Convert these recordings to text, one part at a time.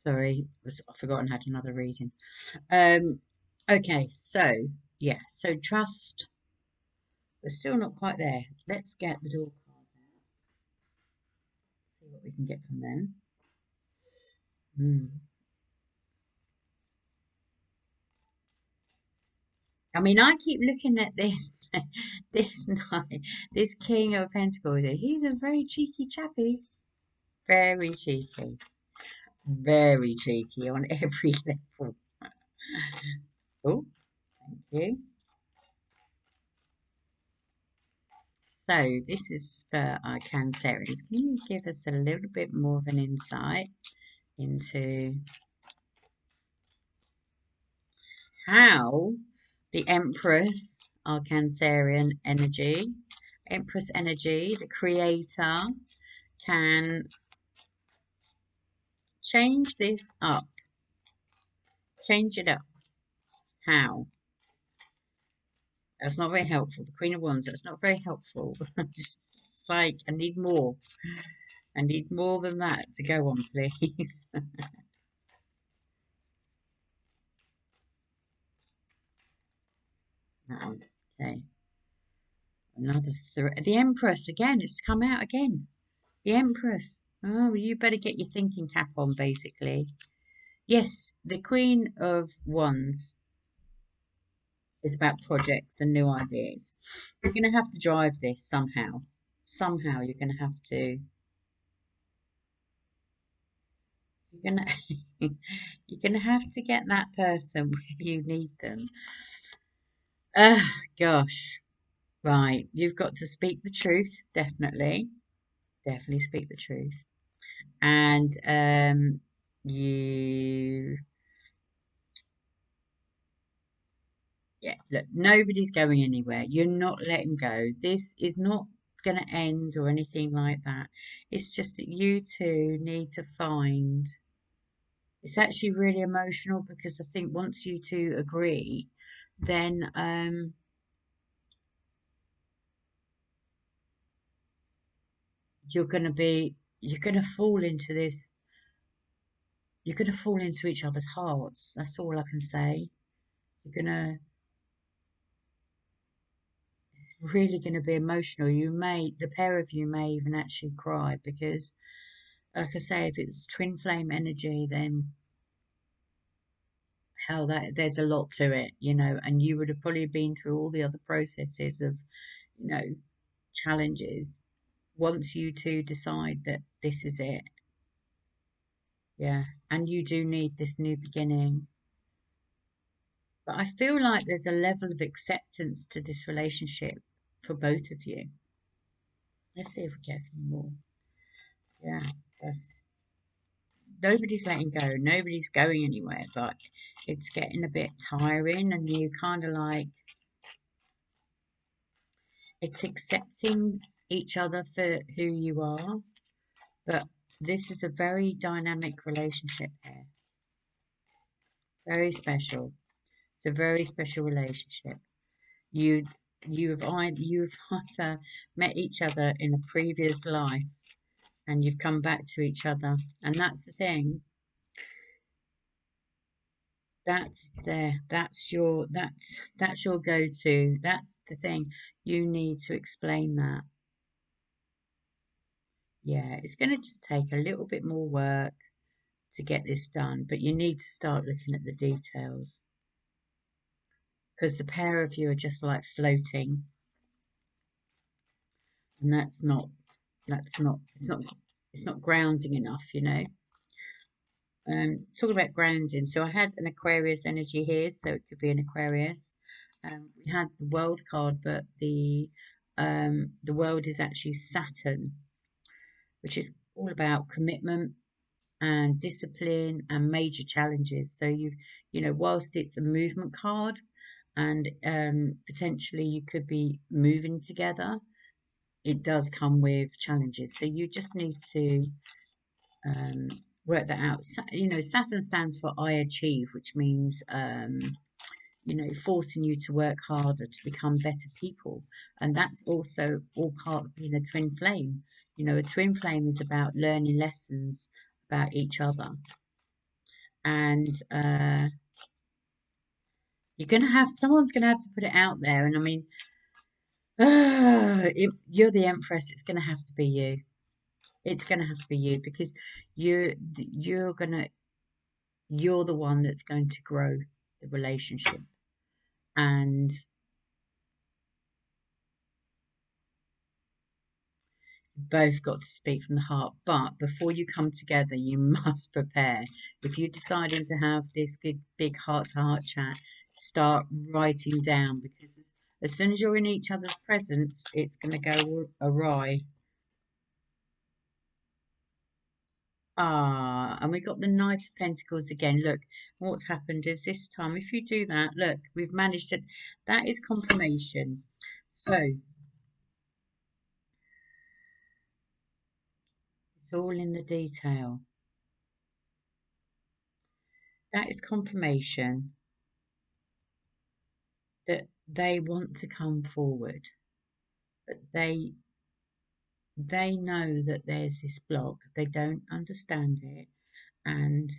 Sorry, I've forgotten I had another reading. Um, okay, so yeah, so trust. We're still not quite there. Let's get the door cards out. See what we can get from them. Hmm. I mean, I keep looking at this, this knight, this King of Pentacles. He's a very cheeky chappy. Very cheeky on every level. Oh, thank you. So this is for our Cancerians. Can you give us a little bit more of an insight into how the Empress, our Cancerian energy, Empress energy, the creator, can change this up, change it up? How? That's not very helpful. The Queen of Wands, that's not very helpful. It's like, I need more. I need more than that to go on, please. That one. Okay. Another three. The Empress again. It's come out again. The Empress. Oh, well, you better get your thinking cap on, basically. Yes, the Queen of Wands is about projects and new ideas. You're going to have to drive this somehow. Somehow you're going to have to. You're going to. You're going to have to get that person where you need them. Ah, gosh. Right. You've got to speak the truth. Definitely. Definitely speak the truth. And you yeah, look, nobody's going anywhere. You're not letting go. This is not going to end or anything like that. It's just that you two need to find. It's actually really emotional because I think once you two agree, then you're gonna fall into this. You're gonna fall into each other's hearts. That's all I can say. You're gonna. It's really going to be emotional. The pair of you may even actually cry because, like I say, if it's twin flame energy, then hell, there's a lot to it, and you would have probably been through all the other processes of, you know, challenges. Once you two decide that this is it, yeah, and you do need this new beginning. But I feel like there's a level of acceptance to this relationship for both of you. Let's see if we get any more. Yeah, that's nobody's letting go, nobody's going anywhere, but it's getting a bit tiring, and you kind of like it's accepting each other for who you are. But this is a very dynamic relationship here, very special. It's a very special relationship. You you've either met each other in a previous life, and you've come back to each other, and that's the thing. That's there. That's your go-to. That's the thing. You need to explain that. Yeah, it's going to just take a little bit more work to get this done, but you need to start looking at the details because the pair of you are just like floating, and it's not grounding enough. Talking about grounding. So I had an Aquarius energy here, so it could be an Aquarius. We had the World card, but the world is actually Saturn, which is all about commitment and discipline and major challenges. So whilst it's a movement card and potentially you could be moving together, it does come with challenges. So you just need to um, work that out. Saturn stands for I achieve, which means forcing you to work harder to become better people. And that's also all part of being a twin flame. A twin flame is about learning lessons about each other. and you're gonna have someone's gonna have to put it out there. And I mean, you're the Empress. It's gonna have to be you. It's gonna have to be you because you're gonna you're the one that's going to grow the relationship, and both got to speak from the heart. But before you come together, you must prepare. If you're deciding to have this good big heart to heart chat, start writing down because as soon as you're in each other's presence, it's going to go awry. Ah, and we got the Knight of Pentacles again. Look, what's happened is this time, if you do that, look, we've managed it. That is confirmation. So it's all in the detail. That is confirmation that they want to come forward, but they know that there's this block. They don't understand it, and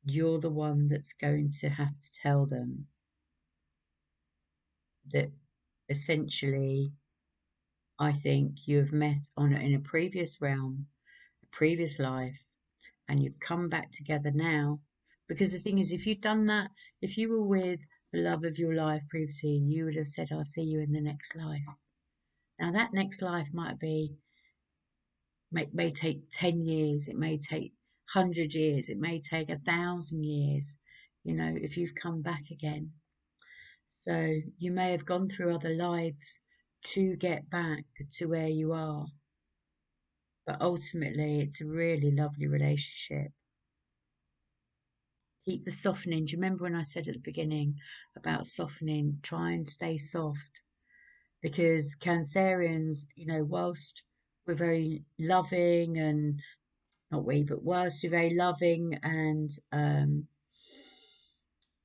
you're the one that's going to have to tell them that essentially, I think you have met on in a previous realm, a previous life, and you've come back together now. Because the thing is, if you'd done that, if you were with the love of your life previously, you would have said, "I'll see you in the next life." Now that next life might be may take 10 years, it may take 100 years, it may take 1,000 years, if you've come back again. So you may have gone through other lives to get back to where you are, but ultimately it's a really lovely relationship. Keep the softening. Do you remember when I said at the beginning about softening? Try and stay soft because Cancerians, whilst we're very loving and not we, but whilst you're very loving and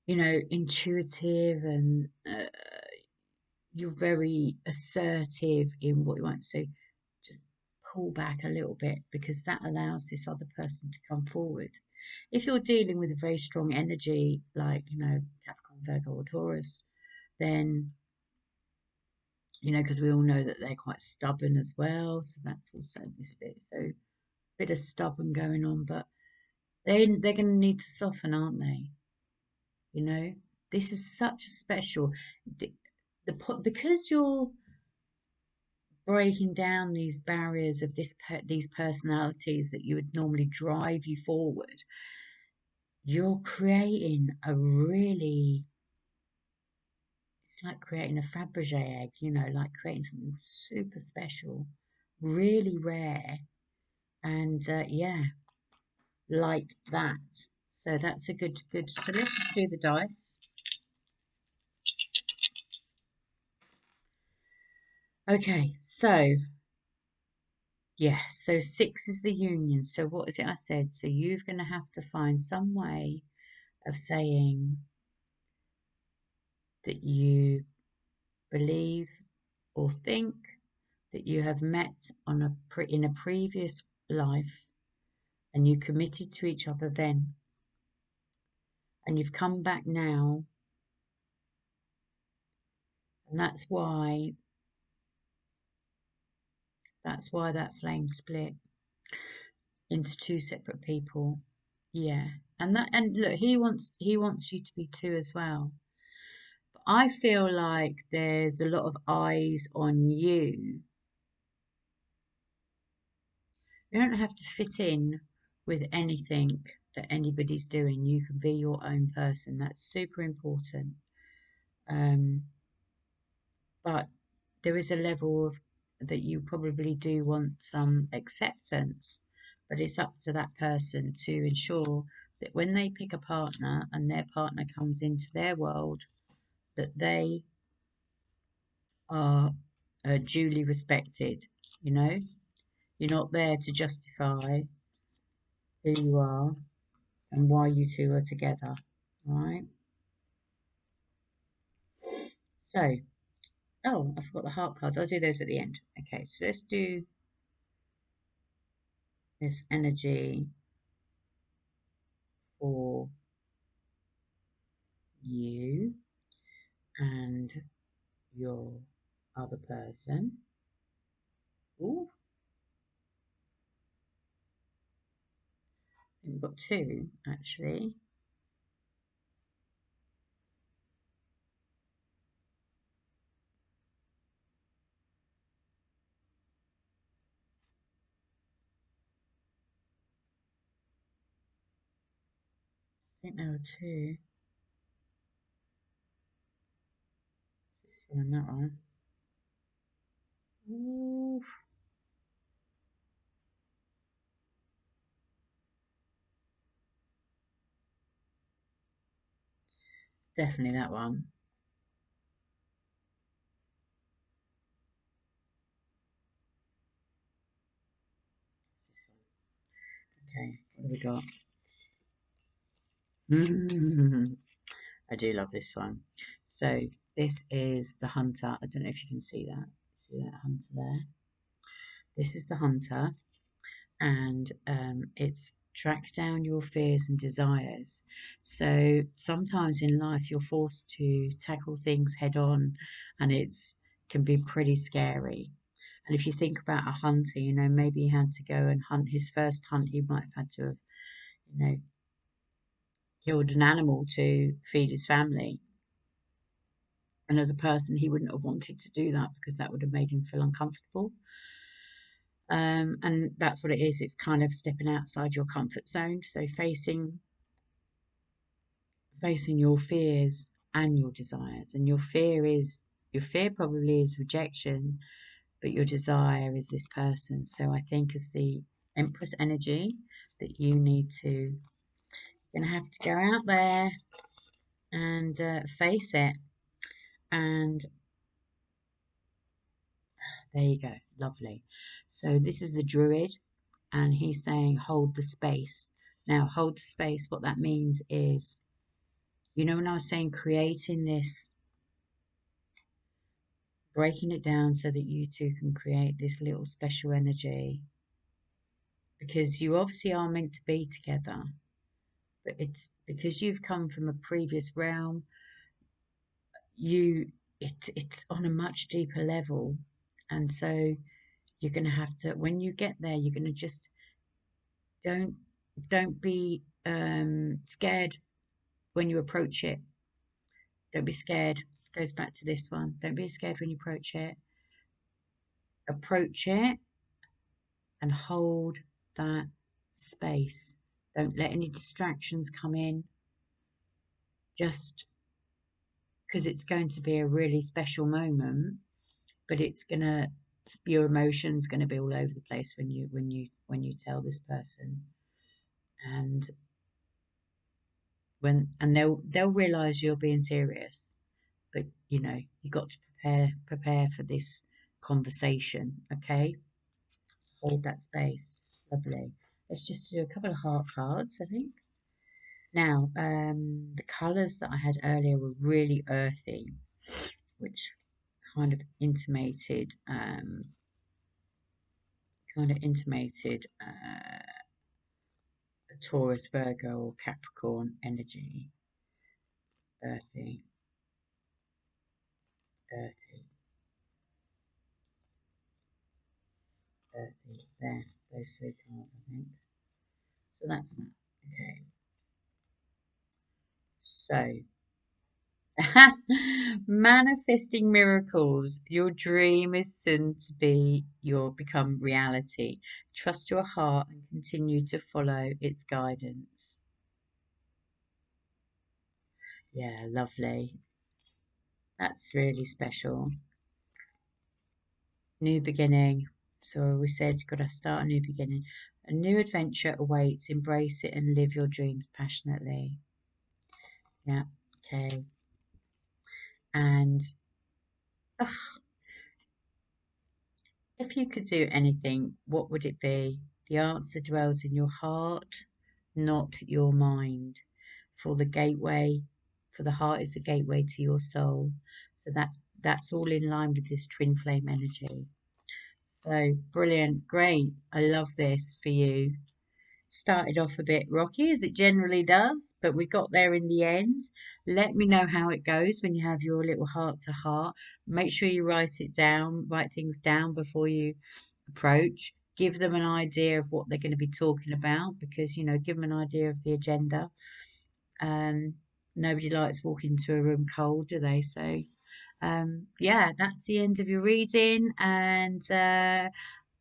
intuitive and you're very assertive in what you want to say, just pull back a little bit because that allows this other person to come forward. If you're dealing with a very strong energy, like Capricorn, Virgo, or Taurus, then because we all know that they're quite stubborn as well, so that's also this bit of stubborn going on, but they're going to need to soften, aren't they? You know, this is such a special the, because you're breaking down these barriers of these personalities that you would normally drive you forward. You're creating a really it's like creating a Fabergé egg, like creating something super special, really rare, and yeah, like that. So that's a good. So let's do the dice. Okay, so yeah, so 6 is the union. So what is it I said? So you're going to have to find some way of saying that you believe or think that you have met in a previous life and you committed to each other then and you've come back now, and that's why that flame split into two separate people. Yeah. And look, he wants you to be two as well. But I feel like there's a lot of eyes on you. You don't have to fit in with anything that anybody's doing. You can be your own person. That's super important. Um, but there is a level of that you probably do want some acceptance, but it's up to that person to ensure that when they pick a partner and their partner comes into their world, that they are duly respected. You know, you're not there to justify who you are and why you two are together, right? So, oh, I forgot the heart cards. I'll do those at the end. Okay, so let's do this energy. for you and your other person. Ooh, I think we've got two actually. I think there were two. This one and that one. Ooh, definitely that one. Okay, what have we got? I do love this one. So this is the hunter. I don't know if you can see that. See that hunter there? This is the hunter, and it's track down your fears and desires. So sometimes in life you're forced to tackle things head on, and it's can be pretty scary. And if you think about a hunter, maybe he had to go and hunt his first hunt. He might have had to have, you know, killed an animal to feed his family. And as a person, he wouldn't have wanted to do that because that would have made him feel uncomfortable. And that's what it is. It's kind of stepping outside your comfort zone. So facing your fears and your desires. And your fear probably is rejection, but your desire is this person. So I think as the Empress energy that you need to, you're gonna have to go out there and face it. And there you go, lovely. So this is the Druid, and he's saying hold the space. Now, hold the space. What that means is, when I was saying creating this, breaking it down so that you two can create this little special energy, because you obviously are meant to be together, but it's because you've come from a previous realm. It's on a much deeper level, and so you're going to have to, when you get there, you're going to just don't don't be scared when you approach it. Don't be scared. Goes back to this one. Don't be scared when you approach it. Approach it and hold that space. Don't let any distractions come in. Just because it's going to be a really special moment, but your emotions going to be all over the place when you tell this person, and they'll realize you're being serious, but you got to prepare for this conversation. Okay, so hold that space. Lovely. Let's just do a couple of heart cards, I think. Now, the colours that I had earlier were really earthy, which kind of intimated a Taurus, Virgo, or Capricorn energy. Earthy, earthy, earthy. There, those three cards, I think. So that's that. Okay. So, manifesting miracles. Your dream is soon to be your become reality. Trust your heart and continue to follow its guidance. Yeah, lovely. That's really special. New beginning. So we said, got to start a new beginning. A new adventure awaits. Embrace it and live your dreams passionately. Yeah, okay. And if you could do anything, what would it be? The answer dwells in your heart, not your mind. For the gateway, for the heart is the gateway to your soul. So that's all in line with this twin flame energy. So brilliant, great. I love this for you. Started off a bit rocky, as it generally does, but we got there in the end. Let me know how it goes when you have your little heart to heart. Make sure you write things down before you approach. Give them an idea of what they're going to be talking about because, give them an idea of the agenda. Um, Nobody likes walking into a room cold, do they? So, yeah, that's the end of your reading, and I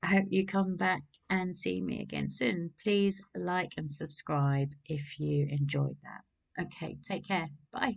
hope you come back and see me again soon. Please like and subscribe if you enjoyed that. Okay, take care. Bye.